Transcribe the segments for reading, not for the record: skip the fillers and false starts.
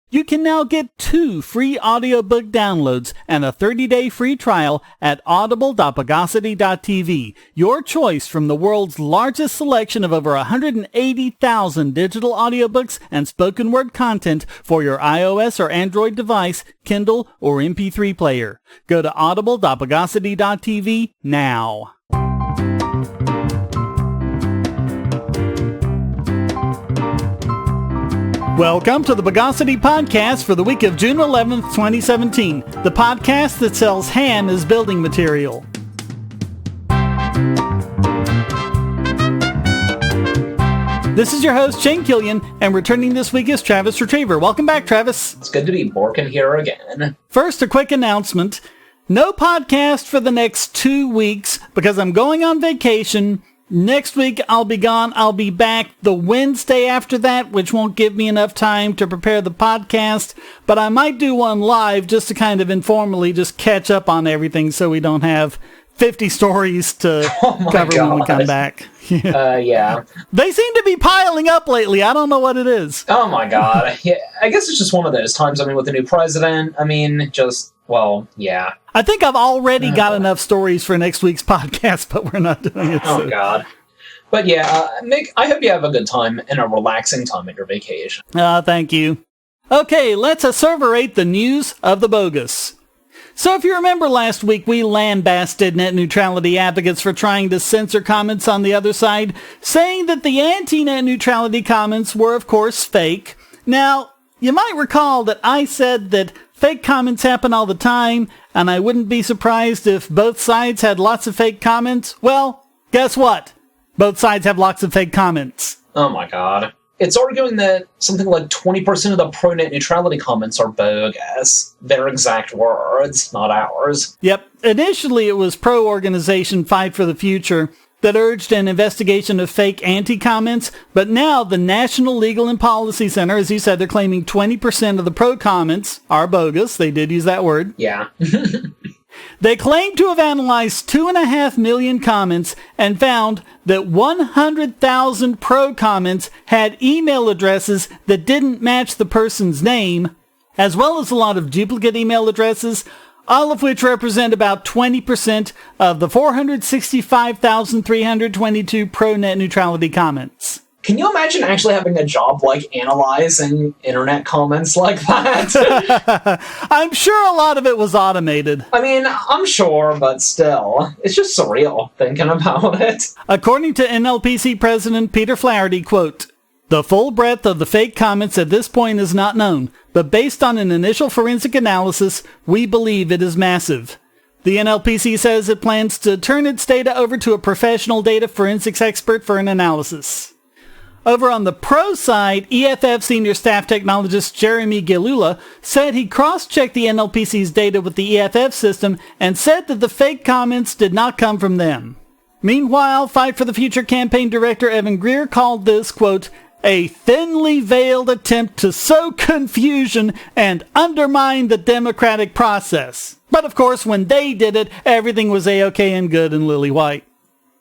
You can now get 2 free audiobook downloads and a 30-day free trial at audible.bogosity.tv. Your choice from the world's largest selection of over 180,000 digital audiobooks and spoken word content for your iOS or Android device, Kindle, or MP3 player. Go to audible.bogosity.tv now. Welcome to the Bogosity podcast for the week of June 11th, 2017, the podcast that sells ham as building material. This is your host, Shane Killian, and returning this week is Travis Retriever. Welcome back, Travis. It's good to be borking here again. First, a quick announcement. No podcast for the next 2 weeks because I'm going on vacation. Next week, I'll be gone. I'll be back the Wednesday after that, which won't give me enough time to prepare the podcast. But I might do one live just to kind of informally just catch up on everything so we don't have 50 stories to cover when we come back. Yeah. They seem to be piling up lately. I don't know what it is. Oh, my God. Yeah, I guess it's just one of those times. I mean, with the new president, yeah. I think I've already got enough stories for next week's podcast, but we're not doing it soon. Oh, God. But yeah, Nick, I hope you have a good time and a relaxing time at your vacation. Thank you. Okay, let's asseverate the news of the bogus. So if you remember last week, we lambasted net neutrality advocates for trying to censor comments on the other side, saying that the anti-net neutrality comments were, of course, fake. Now, you might recall that I said that fake comments happen all the time, and I wouldn't be surprised if both sides had lots of fake comments. Well, guess what? Both sides have lots of fake comments. Oh my God. It's arguing that something like 20% of the pro-net neutrality comments are bogus. Their exact words, not ours. Yep. Initially, it was pro-organization Fight for the Future that urged an investigation of fake anti-comments, but now the National Legal and Policy Center, as you said, they're claiming 20% of the pro-comments are bogus. They did use that word. Yeah. They claim to have analyzed 2.5 million comments and found that 100,000 pro-comments had email addresses that didn't match the person's name, as well as a lot of duplicate email addresses, all of which represent about 20% of the 465,322 pro-net neutrality comments. Can you imagine actually having a job like analyzing internet comments like that? I'm sure a lot of it was automated. I mean, I'm sure, but still. It's just surreal thinking about it. According to NLPC President Peter Flaherty, quote, "The full breadth of the fake comments at this point is not known, but based on an initial forensic analysis, we believe it is massive." The NLPC says it plans to turn its data over to a professional data forensics expert for an analysis. Over on the pro side, EFF Senior Staff Technologist Jeremy Gilula said he cross-checked the NLPC's data with the EFF system and said that the fake comments did not come from them. Meanwhile, Fight for the Future campaign director Evan Greer called this, quote, "a thinly veiled attempt to sow confusion and undermine the democratic process." But of course, when they did it, everything was A-OK and good and lily white.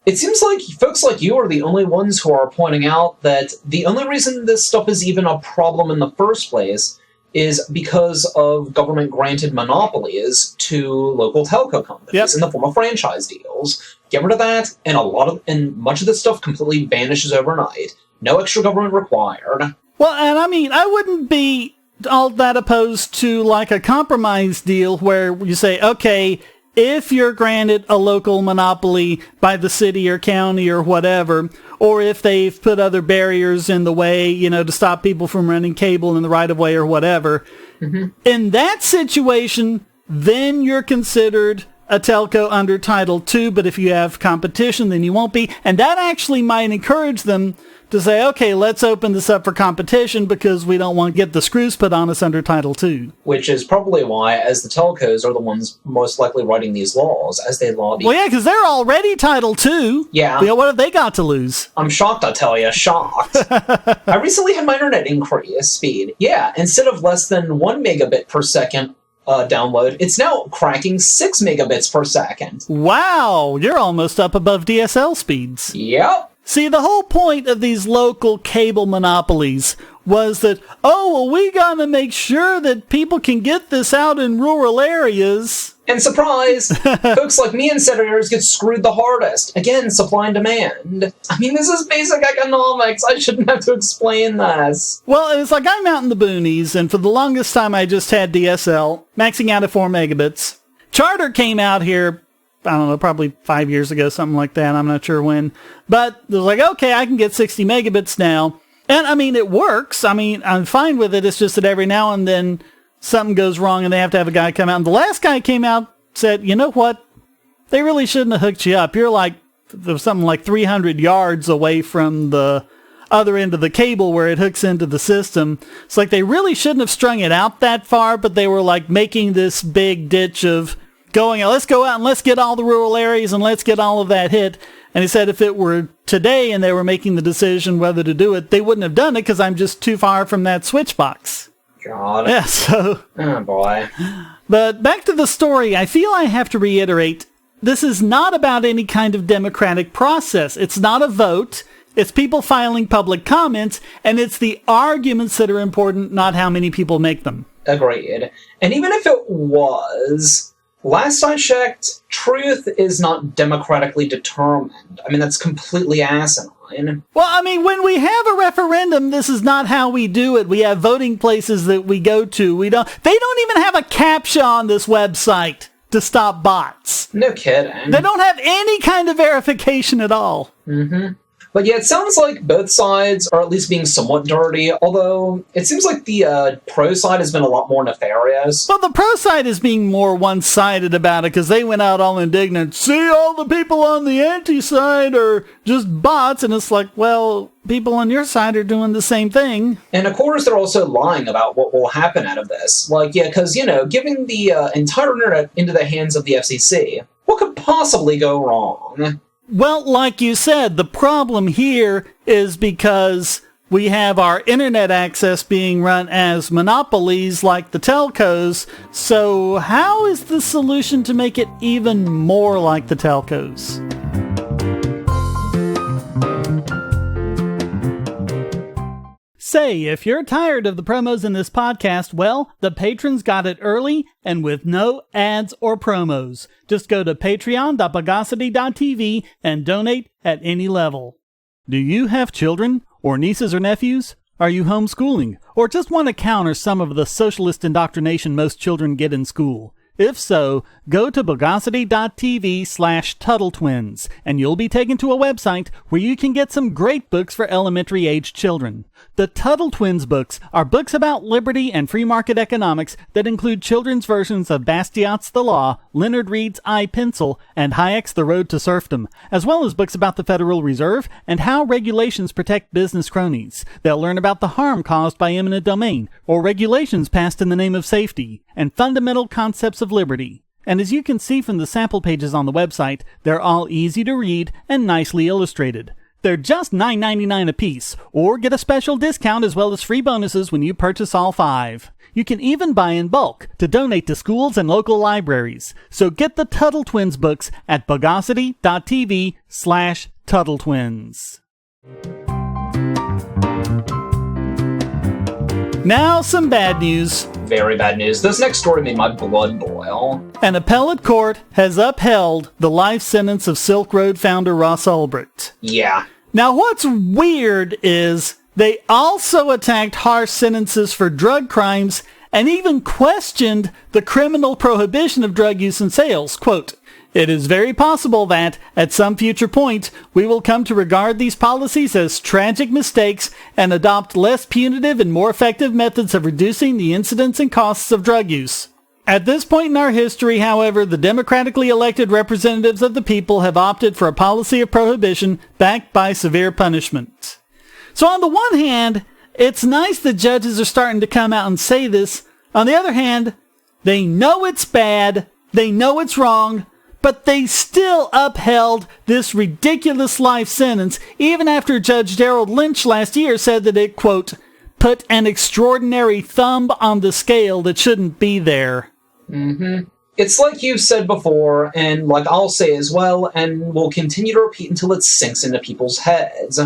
It seems like folks like you are the only ones who are pointing out that the only reason this stuff is even a problem in the first place is because of government-granted monopolies to local telco companies in the form of franchise deals. Get rid of that, and much of this stuff completely vanishes overnight. No extra government required. Well, and I mean, I wouldn't be all that opposed to like a compromise deal where you say, okay, if you're granted a local monopoly by the city or county or whatever, or if they've put other barriers in the way, to stop people from running cable in the right of way or whatever, in that situation, then you're considered a telco under Title II, but if you have competition, then you won't be. And that actually might encourage them to say, okay, let's open this up for competition because we don't want to get the screws put on us under Title II. Which is probably why, as the telcos are the ones most likely writing these laws, as they lobby. Well, yeah, because they're already Title II. Yeah. What have they got to lose? I'm shocked, I tell you. Shocked. I recently had my internet increase speed. Yeah, instead of less than 1 megabit per second download, it's now cracking 6 megabits per second. Wow, you're almost up above DSL speeds. Yep. See, the whole point of these local cable monopolies was that, we gotta make sure that people can get this out in rural areas. And surprise, folks like me and senators get screwed the hardest. Again, supply and demand. I mean, this is basic economics. I shouldn't have to explain this. Well, it's like I'm out in the boonies, and for the longest time I just had DSL, maxing out at 4 megabits. Charter came out here, I don't know, probably 5 years ago, something like that. I'm not sure when. But it was like, okay, I can get 60 megabits now. And, I mean, it works. I mean, I'm fine with it. It's just that every now and then something goes wrong and they have to have a guy come out. And the last guy came out said, you know what? They really shouldn't have hooked you up. You're like, there's something like 300 yards away from the other end of the cable where it hooks into the system. It's like they really shouldn't have strung it out that far, but they were like making this big ditch of going, let's go out and let's get all the rural areas and let's get all of that hit. And he said if it were today and they were making the decision whether to do it, they wouldn't have done it because I'm just too far from that switch box. God. Yeah, so... Oh, boy. But back to the story, I feel I have to reiterate, this is not about any kind of democratic process. It's not a vote. It's people filing public comments, and it's the arguments that are important, not how many people make them. Agreed. And even if it was, last I checked, truth is not democratically determined. I mean, that's completely asinine. Well, I mean, when we have a referendum, this is not how we do it. We have voting places that we go to. They don't even have a CAPTCHA on this website to stop bots. No kidding. They don't have any kind of verification at all. Mm-hmm. But yeah, it sounds like both sides are at least being somewhat dirty, although it seems like the pro side has been a lot more nefarious. Well, the pro side is being more one-sided about it because they went out all indignant. See, all the people on the anti-side are just bots, and it's like, well, people on your side are doing the same thing. And of course, they're also lying about what will happen out of this. Like, yeah, because, giving the entire internet into the hands of the FCC, what could possibly go wrong? Well, like you said, the problem here is because we have our internet access being run as monopolies like the telcos. So how is the solution to make it even more like the telcos? Say, if you're tired of the promos in this podcast, well, the patrons got it early and with no ads or promos. Just go to patreon.bogosity.tv and donate at any level. Do you have children or nieces or nephews? Are you homeschooling or just want to counter some of the socialist indoctrination most children get in school? If so, go to bogosity.tv/TuttleTwins and you'll be taken to a website where you can get some great books for elementary age children. The Tuttle Twins books are books about liberty and free market economics that include children's versions of Bastiat's The Law, Leonard Read's I, Pencil, and Hayek's The Road to Serfdom, as well as books about the Federal Reserve and how regulations protect business cronies. They'll learn about the harm caused by eminent domain, or regulations passed in the name of safety, and fundamental concepts of liberty. And as you can see from the sample pages on the website, they're all easy to read and nicely illustrated. They're just $9.99 a piece, or get a special discount as well as free bonuses when you purchase all 5. You can even buy in bulk to donate to schools and local libraries. So get the Tuttle Twins books at bogosity.tv/TuttleTwins. Now some bad news. Very bad news. This next story made my blood boil. An appellate court has upheld the life sentence of Silk Road founder Ross Ulbricht. Yeah. Now what's weird is they also attacked harsh sentences for drug crimes and even questioned the criminal prohibition of drug use and sales. Quote, "It is very possible that, at some future point, we will come to regard these policies as tragic mistakes and adopt less punitive and more effective methods of reducing the incidence and costs of drug use. At this point in our history, however, the democratically elected representatives of the people have opted for a policy of prohibition backed by severe punishment." So on the one hand, it's nice that judges are starting to come out and say this. On the other hand, they know it's bad, they know it's wrong, but they still upheld this ridiculous life sentence, even after Judge Gerald Lynch last year said that it, quote, "put an extraordinary thumb on the scale that shouldn't be there." Mm-hmm. It's like you've said before, and like I'll say as well, and will continue to repeat until it sinks into people's heads.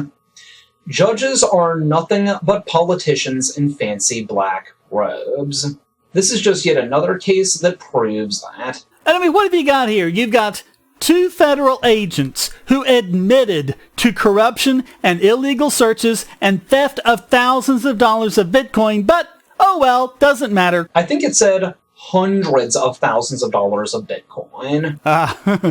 Judges are nothing but politicians in fancy black robes. This is just yet another case that proves that. And I mean, what have you got here? You've got 2 federal agents who admitted to corruption and illegal searches and theft of thousands of dollars of Bitcoin, but, oh well, doesn't matter. I think it said hundreds of thousands of dollars of Bitcoin.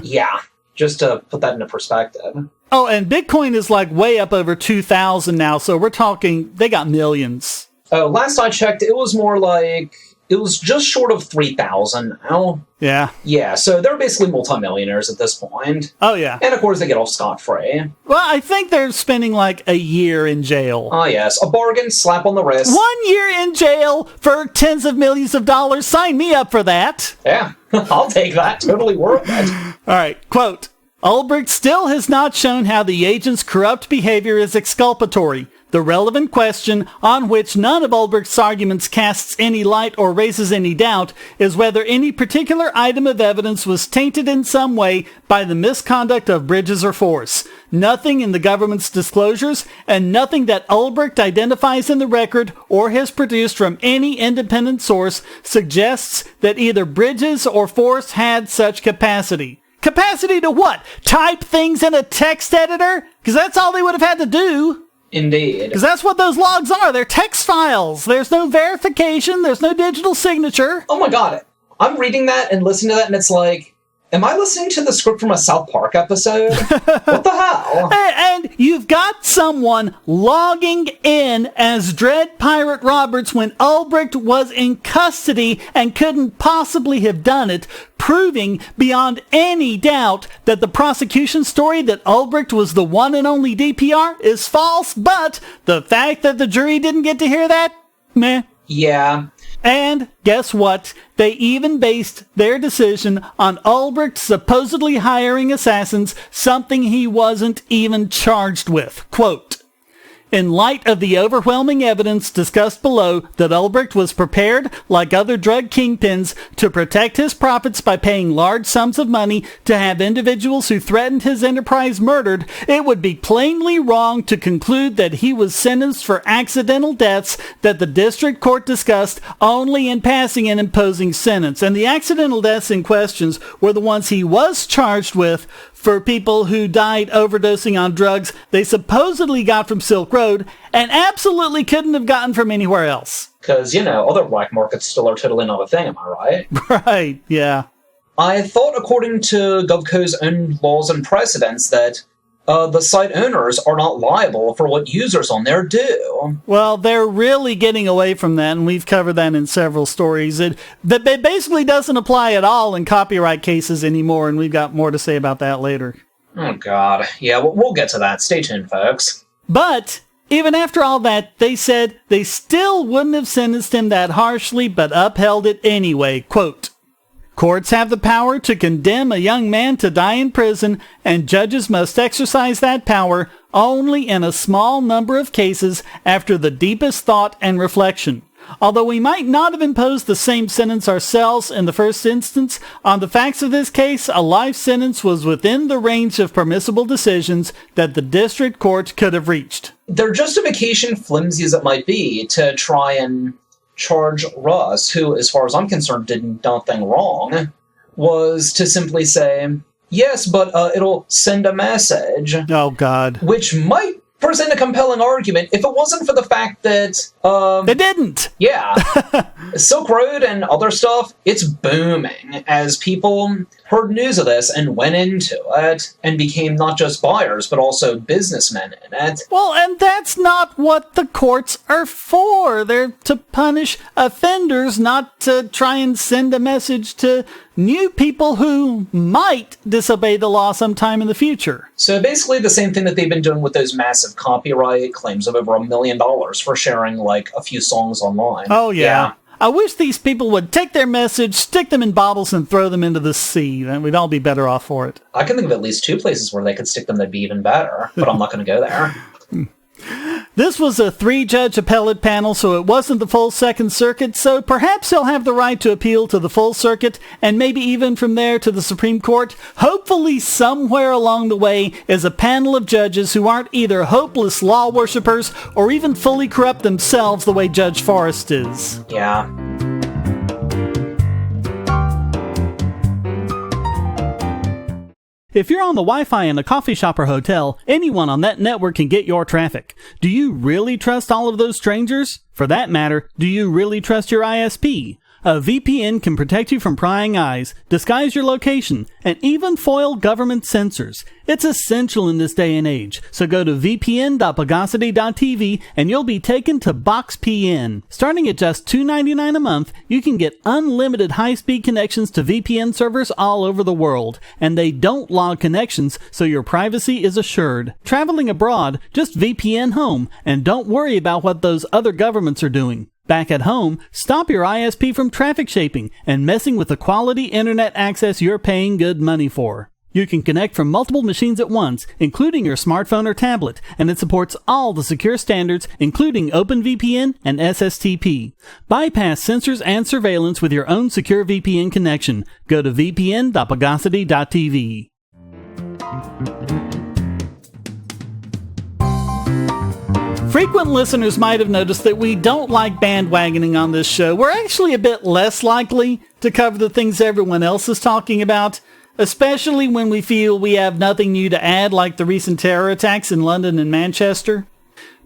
Yeah, just to put that into perspective. Oh, and Bitcoin is like way up over 2,000 now, so we're talking, they got millions. Oh, last I checked, it was more like, it was just short of 3,000 now. Yeah. Yeah, so they're basically multimillionaires at this point. Oh, yeah. And of course they get off scot-free. Well, I think they're spending like a year in jail. Ah, yes, a bargain, slap on the wrist. 1 year in jail for tens of millions of dollars. Sign me up for that. Yeah, I'll take that. Totally worth it. All right, quote, Ulbricht still has not shown how the agent's corrupt behavior is exculpatory. The relevant question, on which none of Ulbricht's arguments casts any light or raises any doubt, is whether any particular item of evidence was tainted in some way by the misconduct of Bridges or Force. Nothing in the government's disclosures, and nothing that Ulbricht identifies in the record or has produced from any independent source, suggests that either Bridges or Force had such capacity. Capacity to what? Type things in a text editor? Because that's all they would have had to do. Indeed. Because that's what those logs are. They're text files. There's no verification. There's no digital signature. Oh my god. I'm reading that and listening to that, and it's like, am I listening to the script from a South Park episode? What the hell? And you've got someone logging in as Dread Pirate Roberts when Ulbricht was in custody and couldn't possibly have done it, proving beyond any doubt that the prosecution story that Ulbricht was the one and only DPR is false, but the fact that the jury didn't get to hear that, meh. Yeah. And guess what? They even based their decision on Ulbricht supposedly hiring assassins, something he wasn't even charged with. Quote, in light of the overwhelming evidence discussed below that Ulbricht was prepared, like other drug kingpins, to protect his profits by paying large sums of money to have individuals who threatened his enterprise murdered, it would be plainly wrong to conclude that he was sentenced for accidental deaths that the district court discussed only in passing an imposing sentence. And the accidental deaths in questions were the ones he was charged with for people who died overdosing on drugs they supposedly got from Silk Road and absolutely couldn't have gotten from anywhere else. Because, you know, other black markets still are totally not a thing, am I right? Right, yeah. I thought, according to GovCo's own laws and precedents, that the site owners are not liable for what users on there do. Well, they're really getting away from that, and we've covered that in several stories. It basically doesn't apply at all in copyright cases anymore, and we've got more to say about that later. Oh, God. Yeah, we'll get to that. Stay tuned, folks. But even after all that, they said they still wouldn't have sentenced him that harshly, but upheld it anyway. Quote, courts have the power to condemn a young man to die in prison, and judges must exercise that power only in a small number of cases after the deepest thought and reflection. Although we might not have imposed the same sentence ourselves in the first instance, on the facts of this case, a life sentence was within the range of permissible decisions that the district court could have reached. Their justification, flimsy as it might be, to try and charge Russ, who, as far as I'm concerned, did nothing wrong, was to simply say, yes, but it'll send a message. Oh, God. Which might present a compelling argument if it wasn't for the fact that it didn't. Yeah. Silk Road and other stuff, it's booming as people heard news of this and went into it and became not just buyers but also businessmen in it. Well, and that's not what the courts are for. They're to punish offenders, not to try and send a message to new people who might disobey the law sometime in the future. So basically the same thing that they've been doing with those massive copyright claims of over $1 million for sharing like a few songs online. Oh, yeah. I wish these people would take their message, stick them in bottles, and throw them into the sea. Then we'd all be better off for it. I can think of at least 2 places where they could stick them that'd be even better, but I'm not going to go there. This was a 3-judge appellate panel, so it wasn't the full Second Circuit, so perhaps he'll have the right to appeal to the full circuit, and maybe even from there to the Supreme Court. Hopefully somewhere along the way is a panel of judges who aren't either hopeless law worshippers or even fully corrupt themselves the way Judge Forrest is. Yeah. If you're on the Wi-Fi in a coffee shop or hotel, anyone on that network can get your traffic. Do you really trust all of those strangers? For that matter, do you really trust your ISP? A VPN can protect you from prying eyes, disguise your location, and even foil government censors. It's essential in this day and age, so go to vpn.bogosity.tv and you'll be taken to BoxPN. Starting at just $2.99 a month, you can get unlimited high-speed connections to VPN servers all over the world, and they don't log connections, so your privacy is assured. Traveling abroad, just VPN home, and don't worry about what those other governments are doing. Back at home, stop your ISP from traffic shaping and messing with the quality internet access you're paying good money for. You can connect from multiple machines at once, including your smartphone or tablet, and it supports all the secure standards, including OpenVPN and SSTP. Bypass censors and surveillance with your own secure VPN connection. Go to vpn.bogosity.tv. Frequent listeners might have noticed that we don't like bandwagoning on this show. We're actually a bit less likely to cover the things everyone else is talking about, especially when we feel we have nothing new to add, like the recent terror attacks in London and Manchester.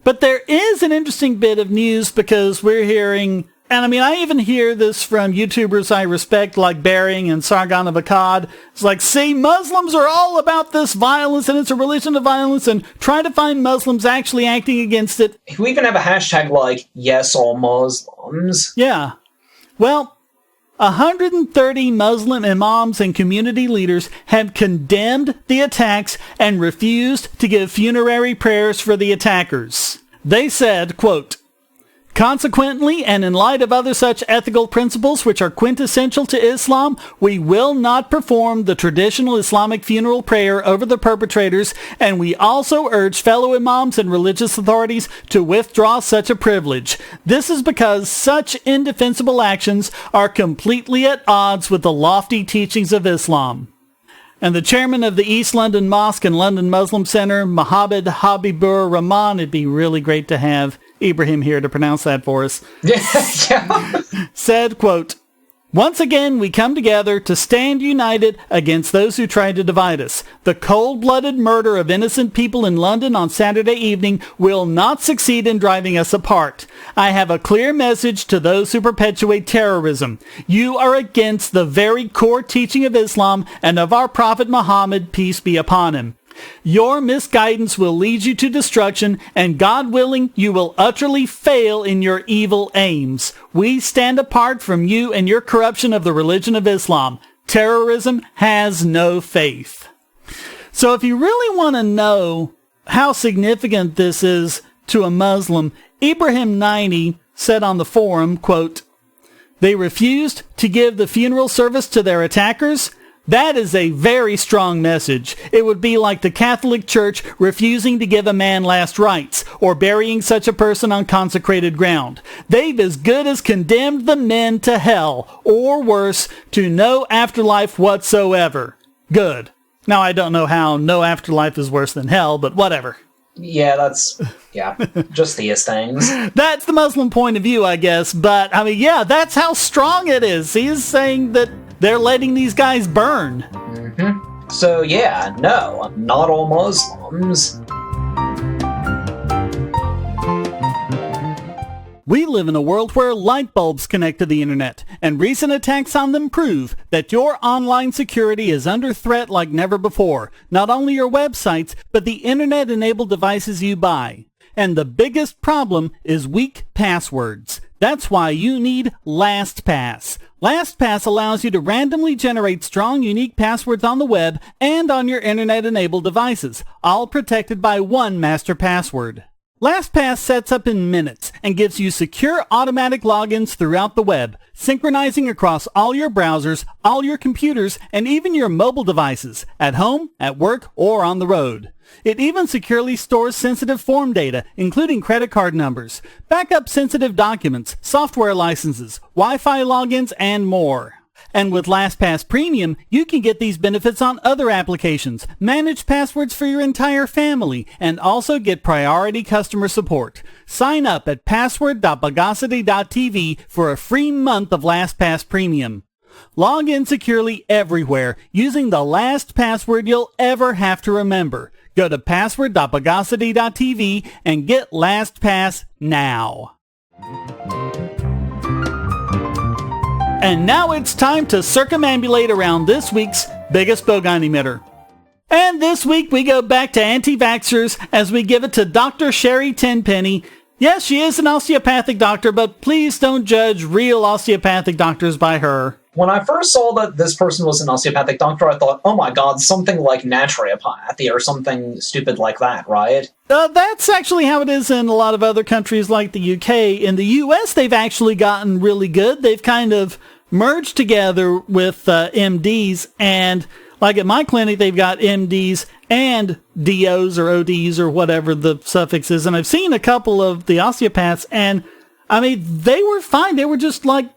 But there is an interesting bit of news because we're hearing, and I mean, I even hear this from YouTubers I respect, like Bering and Sargon of Akkad. It's like, see, Muslims are all about this violence, and it's a religion of violence, and try to find Muslims actually acting against it. We even have a hashtag like, yes, all Muslims. Yeah. Well, 130 Muslim imams and community leaders have condemned the attacks and refused to give funerary prayers for the attackers. They said, quote, "Consequently, and in light of other such ethical principles which are quintessential to Islam, we will not perform the traditional Islamic funeral prayer over the perpetrators, and we also urge fellow imams and religious authorities to withdraw such a privilege. This is because such indefensible actions are completely at odds with the lofty teachings of Islam." And the chairman of the East London Mosque and London Muslim Center, Mohammed Habibur Rahman, it'd be really great to have Ibrahim here to pronounce that for us, said, quote, "Once again, we come together to stand united against those who try to divide us. The cold-blooded murder of innocent people in London on Saturday evening will not succeed in driving us apart. I have a clear message to those who perpetuate terrorism. You are against the very core teaching of Islam and of our Prophet Muhammad, peace be upon him. Your misguidance will lead you to destruction, and God willing, you will utterly fail in your evil aims. We stand apart from you and your corruption of the religion of Islam. Terrorism has no faith." So if you really want to know how significant this is to a Muslim, Ibrahim 90 said on the forum, quote, "They refused to give the funeral service to their attackers. That is a very strong message. It would be like the Catholic Church refusing to give a man last rites, or burying such a person on consecrated ground. They've as good as condemned the men to hell, or worse, to no afterlife whatsoever. Good. Now, I don't know how no afterlife is worse than hell, but whatever." Yeah, just these things. That's the Muslim point of view, I guess, but, I mean, yeah, that's how strong it is. He's saying that they're letting these guys burn. Mm-hmm. So, yeah, no, not all Muslims. We live in a world where light bulbs connect to the internet, and recent attacks on them prove that your online security is under threat like never before. Not only your websites, but the internet-enabled devices you buy. And the biggest problem is weak passwords. That's why you need LastPass. LastPass allows you to randomly generate strong, unique passwords on the web and on your internet-enabled devices, all protected by one master password. LastPass sets up in minutes and gives you secure automatic logins throughout the web, synchronizing across all your browsers, all your computers, and even your mobile devices, at home, at work, or on the road. It even securely stores sensitive form data, including credit card numbers, backup sensitive documents, software licenses, Wi-Fi logins, and more. And with LastPass Premium, you can get these benefits on other applications, manage passwords for your entire family, and also get priority customer support. Sign up at password.bogosity.tv for a free month of LastPass Premium. Log in securely everywhere using the last password you'll ever have to remember. Go to password.bogosity.tv and get LastPass now. And now it's time to circumambulate around this week's biggest Bogon emitter. And this week we go back to anti-vaxxers as we give it to Dr. Sherri Tenpenny. Yes, she is an osteopathic doctor, but please don't judge real osteopathic doctors by her. When I first saw that this person was an osteopathic doctor, I thought, oh my god, something like naturopathy or something stupid like that, right? That's actually how it is in a lot of other countries like the UK. In the US, they've actually gotten really good. They've kind of merged together with MDs, and like at my clinic, they've got MDs and DOs or ODs or whatever the suffix is. And I've seen a couple of the osteopaths, and I mean, they were fine. They were just like,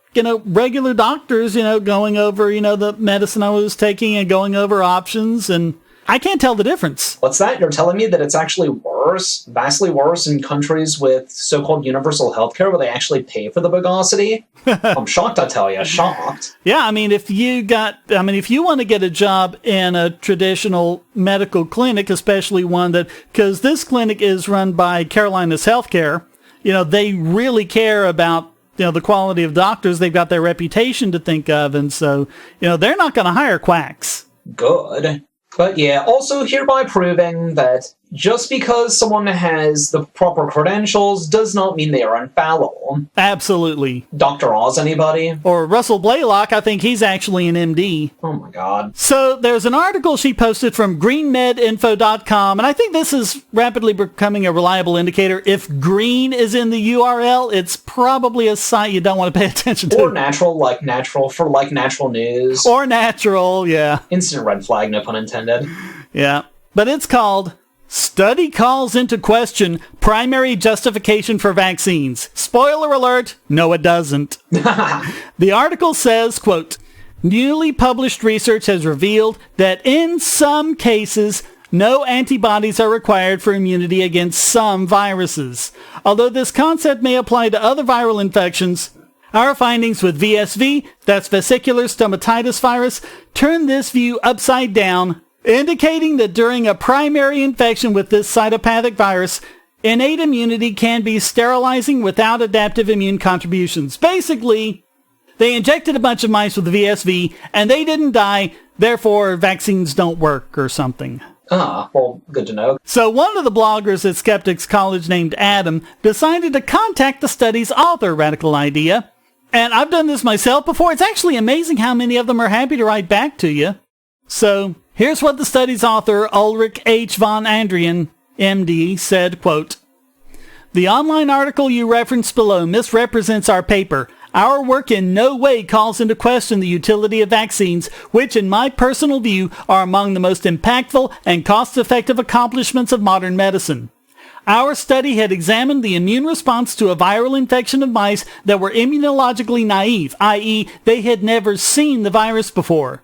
regular doctors, going over, the medicine I was taking and going over options, and I can't tell the difference. What's that? You're telling me that it's actually worse, vastly worse in countries with so-called universal healthcare where they actually pay for the Bogosity? I'm shocked, I tell you. Shocked. Yeah, I mean, if you want to get a job in a traditional medical clinic, especially one because this clinic is run by Carolina's Healthcare, they really care about the quality of doctors. They've got their reputation to think of, and so, they're not going to hire quacks. Good. But yeah, also hereby proving that just because someone has the proper credentials does not mean they are infallible. Absolutely. Dr. Oz, anybody? Or Russell Blaylock, I think he's actually an MD. Oh my god. So there's an article she posted from greenmedinfo.com, and I think this is rapidly becoming a reliable indicator. If green is in the URL, it's probably a site you don't want to pay attention to. Or natural for natural news. Or natural, yeah. Instant red flag, no pun intended. Yeah. But it's called Study Calls into Question Primary Justification for Vaccines. Spoiler alert, no it doesn't. The article says, quote, newly published research has revealed that in some cases, no antibodies are required for immunity against some viruses. Although this concept may apply to other viral infections, our findings with VSV, that's vesicular stomatitis virus, turn this view upside down, indicating that during a primary infection with this cytopathic virus, innate immunity can be sterilizing without adaptive immune contributions. Basically, they injected a bunch of mice with the VSV, and they didn't die, therefore vaccines don't work or something. Ah, well, good to know. So one of the bloggers at Skeptics College named Adam decided to contact the study's author, Radical Idea. And I've done this myself before. It's actually amazing how many of them are happy to write back to you. So here's what the study's author, Ulrich H. von Andrian, MD, said, quote, the online article you referenced below misrepresents our paper. Our work in no way calls into question the utility of vaccines, which in my personal view are among the most impactful and cost-effective accomplishments of modern medicine. Our study had examined the immune response to a viral infection of mice that were immunologically naive, i.e., they had never seen the virus before.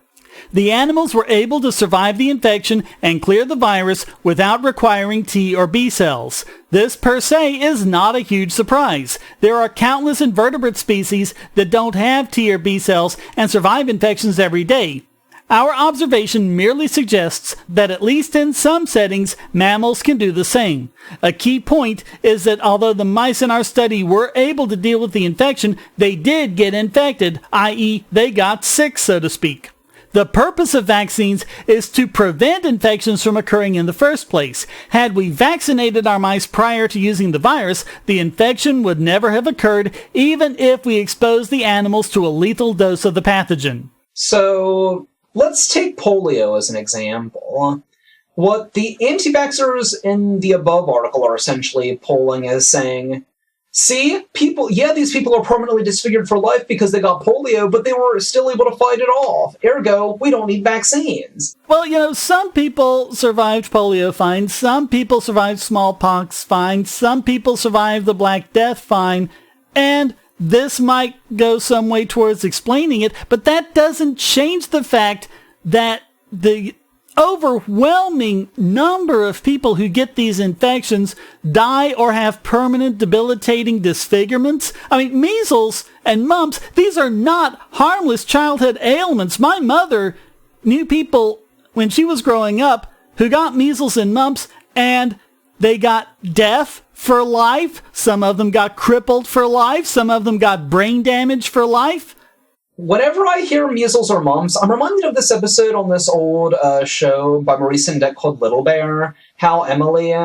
The animals were able to survive the infection and clear the virus without requiring T or B cells. This per se is not a huge surprise. There are countless invertebrate species that don't have T or B cells and survive infections every day. Our observation merely suggests that at least in some settings, mammals can do the same. A key point is that although the mice in our study were able to deal with the infection, they did get infected, i.e. they got sick, so to speak. The purpose of vaccines is to prevent infections from occurring in the first place. Had we vaccinated our mice prior to using the virus, the infection would never have occurred, even if we exposed the animals to a lethal dose of the pathogen. So, let's take polio as an example. What the anti-vaxxers in the above article are essentially polling is saying, see, these people are permanently disfigured for life because they got polio, but they were still able to fight it off. Ergo, we don't need vaccines. Well, some people survived polio fine. Some people survived smallpox fine. Some people survived the Black Death fine. And this might go some way towards explaining it, but that doesn't change the fact that the overwhelming number of people who get these infections die or have permanent debilitating disfigurements. I mean, measles and mumps, these are not harmless childhood ailments. My mother knew people when she was growing up who got measles and mumps, and they got deaf for life. Some of them got crippled for life. Some of them got brain damage for life. Whenever I hear measles or mumps, I'm reminded of this episode on this old show by Maurice Sendak called Little Bear, how Emily,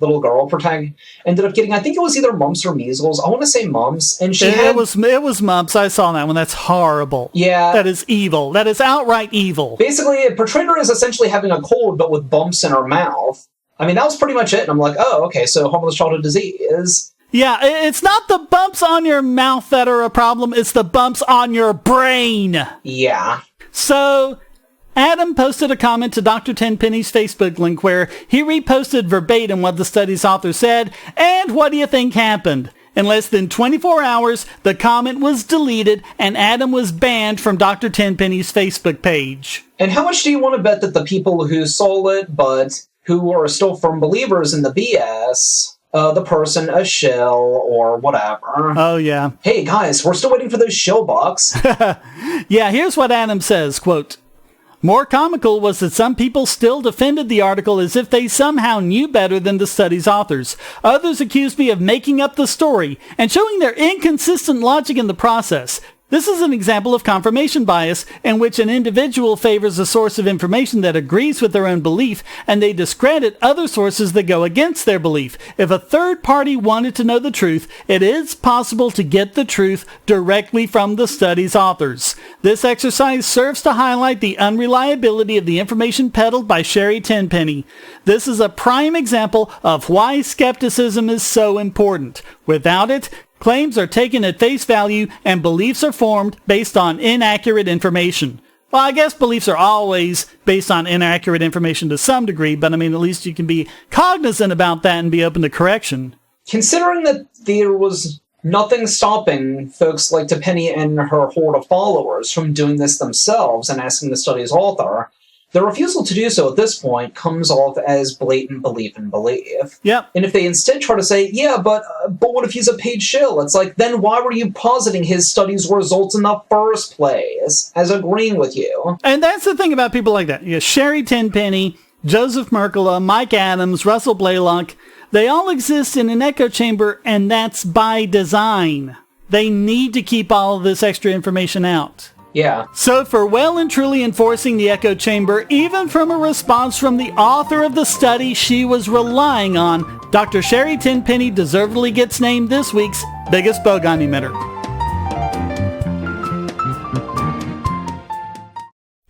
little girl protagonist, ended up getting, I think it was either mumps or measles. I want to say mumps, and it was mumps. I saw that one. That's horrible. Yeah. That is evil. That is outright evil. Basically, it portrayed her as essentially having a cold, but with bumps in her mouth. I mean, that was pretty much it, and I'm like, oh, okay, so harmless childhood disease. Yeah, it's not the bumps on your mouth that are a problem, it's the bumps on your brain. Yeah. So, Adam posted a comment to Dr. Tenpenny's Facebook link where he reposted verbatim what the study's author said, and what do you think happened? In less than 24 hours, the comment was deleted, and Adam was banned from Dr. Tenpenny's Facebook page. And how much do you want to bet that the people who saw it, but who are still firm believers in the BS... the person a shill or whatever. Oh, yeah. Hey, guys, we're still waiting for those shill bucks. Yeah, here's what Adam says, quote, "More comical was that some people still defended the article as if they somehow knew better than the study's authors. Others accused me of making up the story and showing their inconsistent logic in the process. This is an example of confirmation bias in which an individual favors a source of information that agrees with their own belief, and they discredit other sources that go against their belief. If a third party wanted to know the truth, it is possible to get the truth directly from the study's authors. This exercise serves to highlight the unreliability of the information peddled by Sherri Tenpenny. This is a prime example of why skepticism is so important. Without it, claims are taken at face value and beliefs are formed based on inaccurate information." Well, I guess beliefs are always based on inaccurate information to some degree, but I mean, at least you can be cognizant about that and be open to correction. Considering that there was nothing stopping folks like Tenpenny and her horde of followers from doing this themselves and asking the study's author, the refusal to do so at this point comes off as blatant belief in belief. Yep. And if they instead try to say, yeah, but what if he's a paid shill? It's like, then why were you positing his study's results in the first place as agreeing with you? And that's the thing about people like that. You know, Sherri Tenpenny, Joseph Mercola, Mike Adams, Russell Blaylock, they all exist in an echo chamber, and that's by design. They need to keep all of this extra information out. Yeah. So for well and truly enforcing the echo chamber, even from a response from the author of the study she was relying on, Dr. Sherri Tenpenny deservedly gets named this week's biggest Bogon emitter.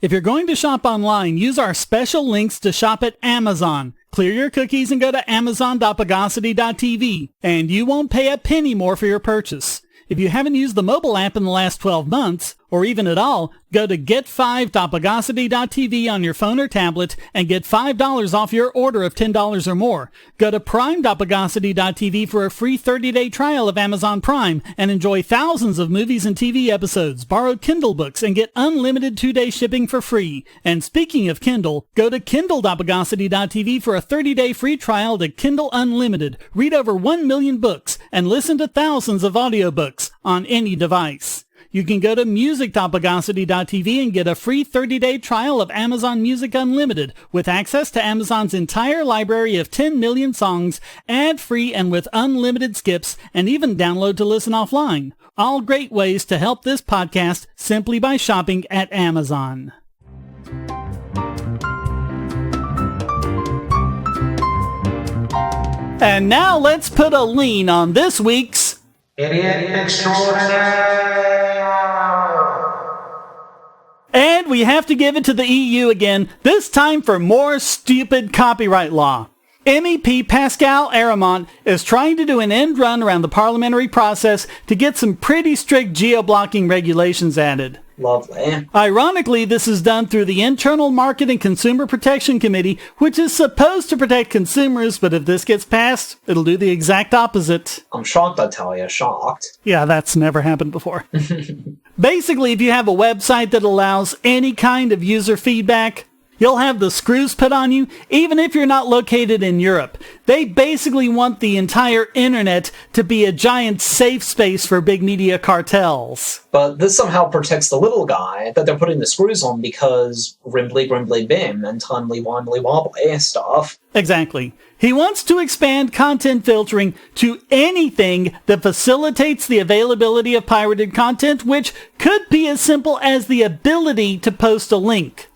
If you're going to shop online, use our special links to shop at Amazon. Clear your cookies and go to amazon.bogosity.tv, and you won't pay a penny more for your purchase. If you haven't used the mobile app in the last 12 months, or even at all, go to get5.bogosity.tv on your phone or tablet and get $5 off your order of $10 or more. Go to prime.bogosity.tv for a free 30-day trial of Amazon Prime and enjoy thousands of movies and TV episodes, borrow Kindle books, and get unlimited 2-day shipping for free. And speaking of Kindle, go to kindle.bogosity.tv for a 30-day free trial to Kindle Unlimited. Read over 1 million books and listen to thousands of audiobooks on any device. You can go to music.bogosity.tv and get a free 30-day trial of Amazon Music Unlimited with access to Amazon's entire library of 10 million songs, ad-free and with unlimited skips, and even download to listen offline. All great ways to help this podcast simply by shopping at Amazon. And now let's put a lean on this week's Idiot Extraordinaire. And we we have to give it to the EU again, this time for more stupid copyright law. MEP Pascal Aramont is trying to do an end run around the parliamentary process to get some pretty strict geo-blocking regulations added. Lovely. Ironically, this is done through the Internal Market and Consumer Protection Committee, which is supposed to protect consumers, but if this gets passed, it'll do the exact opposite. I'm shocked, I tell you. Shocked. Yeah, that's never happened before. Basically, if you have a website that allows any kind of user feedback, you'll have the screws put on you, even if you're not located in Europe. They basically want the entire internet to be a giant safe space for big media cartels. But this somehow protects the little guy that they're putting the screws on because rimbly, grimbly, bim, and timely, wimely, wobbly stuff. Exactly. He wants to expand content filtering to anything that facilitates the availability of pirated content, which could be as simple as the ability to post a link.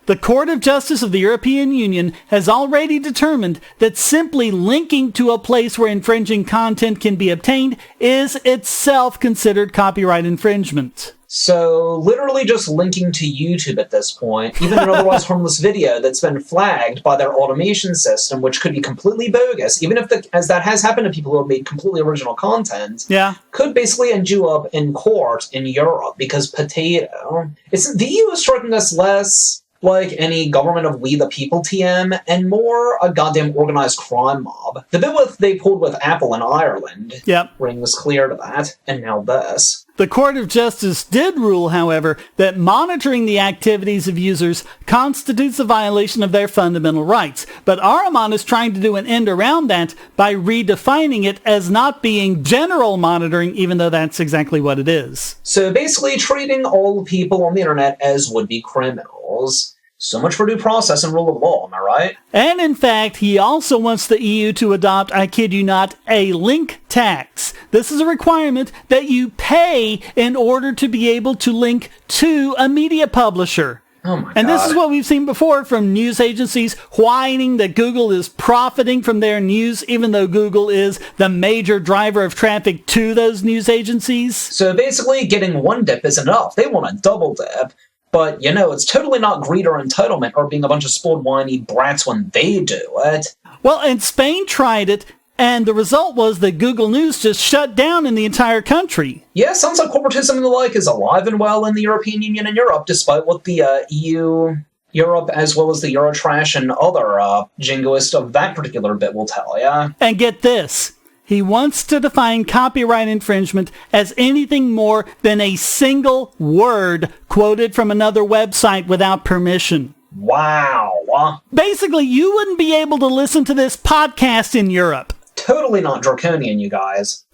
The Court of Justice of the European Union has already determined that simply linking to a place where infringing content can be obtained is itself considered copyright infringement. So, literally just linking to YouTube at this point, even an otherwise harmless video that's been flagged by their automation system, which could be completely bogus, even if, as that has happened to people who have made completely original content, could basically end you up in court in Europe because potato. The EU is striking us less like any government of we the people TM, and more a goddamn organized crime mob. The bit they pulled with Apple in Ireland rings clear to that, and now this. The Court of Justice did rule, however, that monitoring the activities of users constitutes a violation of their fundamental rights, but Aramont is trying to do an end around that by redefining it as not being general monitoring, even though that's exactly what it is. So basically treating all people on the internet as would-be criminals. So much for due process and rule of law, am I right? And in fact, he also wants the EU to adopt, I kid you not, a link tax. This is a requirement that you pay in order to be able to link to a media publisher. Oh my God. And this is what we've seen before from news agencies whining that Google is profiting from their news, even though Google is the major driver of traffic to those news agencies. So basically, getting one dip isn't enough. They want a double dip. But, it's totally not greed or entitlement or being a bunch of spoiled, whiny brats when they do it. Well, and Spain tried it, and the result was that Google News just shut down in the entire country. Yeah, sounds like corporatism and the like is alive and well in the European Union and Europe, despite what the EU, Europe, as well as the Eurotrash and other jingoists of that particular bit will tell you. And get this. He wants to define copyright infringement as anything more than a single word quoted from another website without permission. Wow. Basically, you wouldn't be able to listen to this podcast in Europe. Totally not draconian, you guys.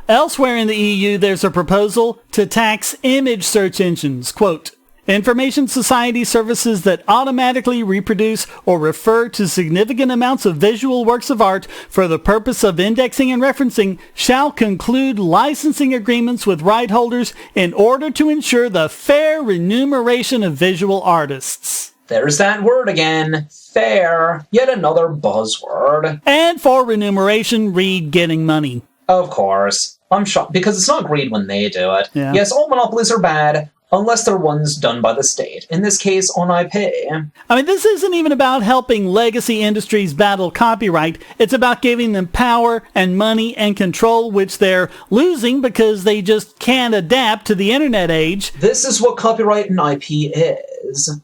Elsewhere in the EU, there's a proposal to tax image search engines. Quote, information society services that automatically reproduce or refer to significant amounts of visual works of art for the purpose of indexing and referencing shall conclude licensing agreements with right holders in order to ensure the fair remuneration of visual artists. There's that word again. Fair. Yet another buzzword. And for remuneration, read getting money. Of course. I'm shocked because it's not greed when they do it. Yeah. Yes, all monopolies are bad. Unless they're ones done by the state. In this case, on IP. I mean, this isn't even about helping legacy industries battle copyright. It's about giving them power and money and control, which they're losing because they just can't adapt to the internet age. This is what copyright and IP is.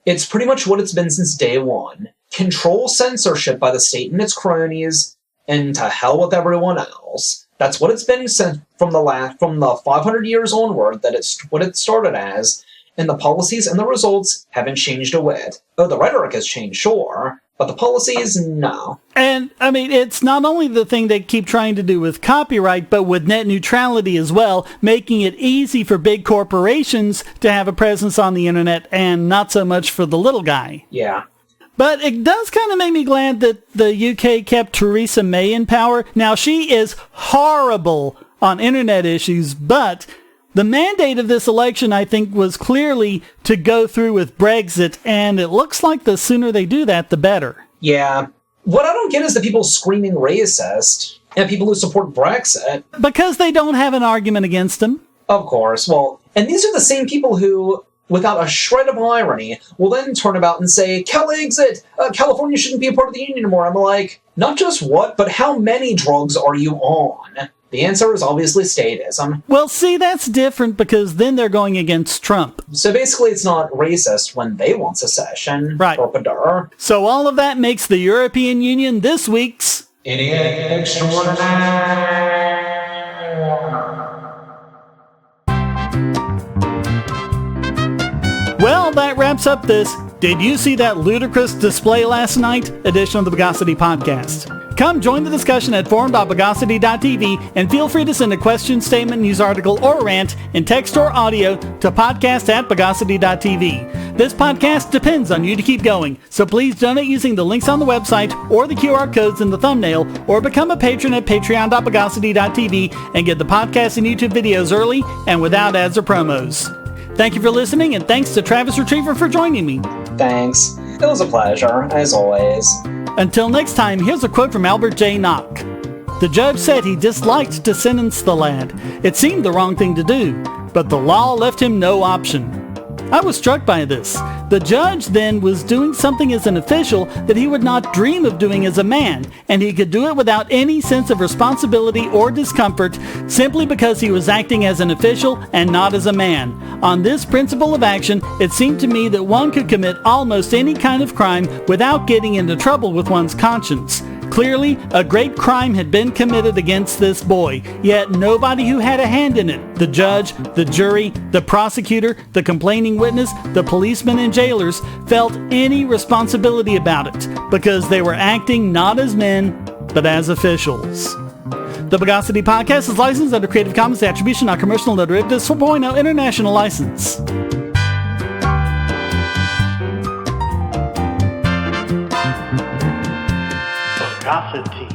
It's pretty much what it's been since day one. Control censorship by the state and its cronies, and to hell with everyone else. That's what it's been since from the 500 years onward that it's what it started as, and the policies and the results haven't changed a whit. Oh, the rhetoric has changed, sure, but the policies, no. And, I mean, it's not only the thing they keep trying to do with copyright, but with net neutrality as well, making it easy for big corporations to have a presence on the internet and not so much for the little guy. Yeah. But it does kind of make me glad that the UK kept Theresa May in power. Now, she is horrible on internet issues, but the mandate of this election, I think, was clearly to go through with Brexit, and it looks like the sooner they do that, the better. Yeah. What I don't get is the people screaming racist and people who support Brexit. Because they don't have an argument against them. Of course. Well, and these are the same people who without a shred of irony, will then turn about and say, Cal-exit! California shouldn't be a part of the union anymore. I'm like, not just what, but how many drugs are you on? The answer is obviously statism. Well, see, that's different because then they're going against Trump. So basically it's not racist when they want secession. Right. So all of that makes the European Union this week's Idiot Extraordinaire. Well, that wraps up this Did You See That Ludicrous Display Last Night edition of the Bogosity podcast. Come join the discussion at forum.bogosity.tv and feel free to send a question, statement, news article, or rant in text or audio to podcast@bogosity.tv. This podcast depends on you to keep going, so please donate using the links on the website or the QR codes in the thumbnail, or become a patron at patreon.bogosity.tv and get the podcast and YouTube videos early and without ads or promos. Thank you for listening, and thanks to Travis Retriever for joining me. Thanks. It was a pleasure, as always. Until next time, here's a quote from Jay Nock. The judge said he disliked to sentence the lad. It seemed the wrong thing to do, but the law left him no option. I was struck by this. The judge then was doing something as an official that he would not dream of doing as a man, and he could do it without any sense of responsibility or discomfort simply because he was acting as an official and not as a man. On this principle of action, it seemed to me that one could commit almost any kind of crime without getting into trouble with one's conscience. Clearly, a great crime had been committed against this boy, yet nobody who had a hand in it, the judge, the jury, the prosecutor, the complaining witness, the policemen and jailers, felt any responsibility about it, because they were acting not as men, but as officials. The Bogosity podcast is licensed under Creative Commons Attribution, Non-Commercial, No Derivatives 4.0 International License. Bogosity.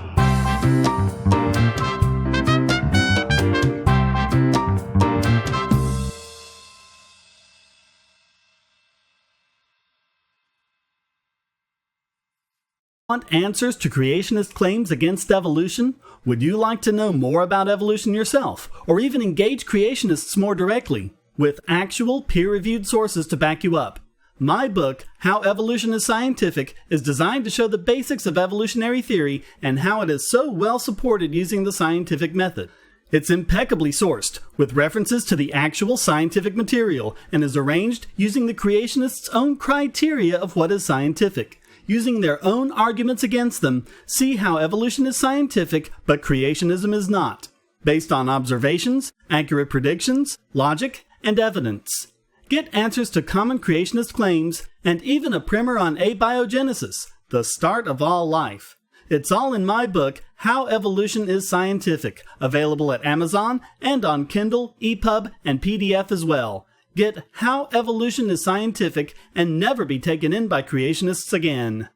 Want answers to creationist claims against evolution? Would you like to know more about evolution yourself, or even engage creationists more directly, with actual peer-reviewed sources to back you up? My book, How Evolution is Scientific, is designed to show the basics of evolutionary theory and how it is so well supported using the scientific method. It's impeccably sourced, with references to the actual scientific material, and is arranged using the creationists' own criteria of what is scientific. Using their own arguments against them, see how evolution is scientific, but creationism is not, based on observations, accurate predictions, logic, and evidence. Get answers to common creationist claims, and even a primer on abiogenesis, the start of all life. It's all in my book, How Evolution is Scientific, available at Amazon and on Kindle, EPUB, and PDF as well. Get How Evolution is Scientific and never be taken in by creationists again.